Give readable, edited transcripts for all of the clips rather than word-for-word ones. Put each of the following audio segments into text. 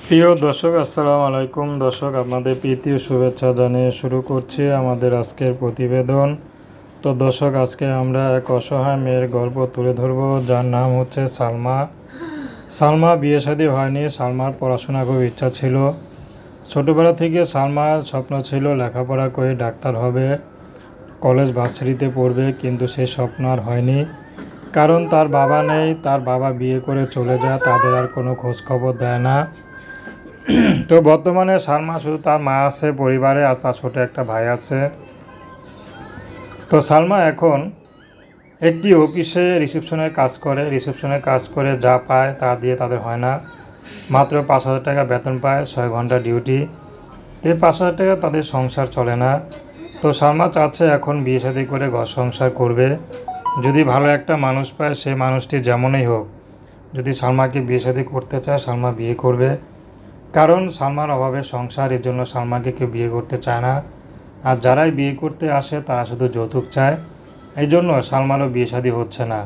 প্রিয় দর্শক, আসসালামু আলাইকুম। দর্শক, আপনাদের প্রীতি ও শুভেচ্ছা জানিয়ে শুরু করছি আমাদের আজকের প্রতিবেদন। তো দর্শক, আজকে আমরা এক অসহায় মেয়ের গল্প তুলে ধরব, যার নাম হচ্ছে সালমা। সালমা বিয়ে শাদী হয়নি। সালমার পড়াশোনা খুব ইচ্ছা ছিল। ছোটোবেলা থেকে সালমার স্বপ্ন ছিল লেখাপড়া করে ডাক্তার হবে, কলেজ ভার্সিটিতে পড়বে, কিন্তু সেই স্বপ্ন আর হয়নি। কারণ তার বাবা নেই। তার বাবা বিয়ে করে চলে যায়, তাদের আর কোনো খোঁজখবর দেয় না। তো বর্তমানে সালমা শুধু তার মা আছে পরিবারে, আর তার ছোটো একটা ভাই আছে। তো সালমা এখন একটি অফিসে রিসেপশনে কাজ করে যা পায় তা দিয়ে তাদের হয় না। মাত্র 5,000 টাকা বেতন পায়, 6 ঘন্টা ডিউটি। তো 5,000 টাকা তাদের সংসার চলে না। তো সালমা চাচ্ছে এখন বিয়ে শাদী করে ঘর সংসার করবে। যদি ভালো একটা মানুষ পায়, সেই মানুষটি যেমনই হোক, যদি সালমাকে বিয়ে শাদী করতে চায়, সালমা বিয়ে করবে। কারণ সালমার অভাবে সংসার, এর জন্য সালমাকে কেউ বিয়ে করতে চায় না। আর যারাই বিয়ে করতে আসে তারা শুধু যৌতুক চায়, এই জন্য সালমারও বিয়ে শাদী হচ্ছে না।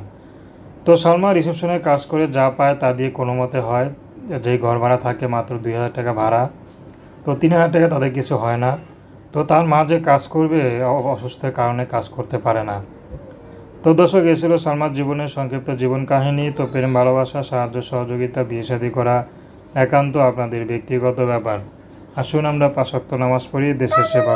তো সালমা রিসেপশনে কাজ করে যা পায় তা দিয়ে কোনো মতে হয়। যেই ঘর ভাড়া থাকে মাত্র 2,000 টাকা ভাড়া, তো 3,000 টাকা তাদের কিছু হয় না। তো তার মা যে কাজ করবে, অসুস্থতার কারণে কাজ করতে পারে না। তো দর্শক, এ ছিল সালমার জীবনের সংক্ষিপ্ত জীবন কাহিনী। তো প্রেম, ভালোবাসা, সাহায্য সহযোগিতা, বিয়ে শাদী করা একান্ত আপনাদের ব্যক্তিগত ব্যাপার। আসুন আমরা 5 ওয়াক্ত নামাজ পড়ি, দেশের সেবা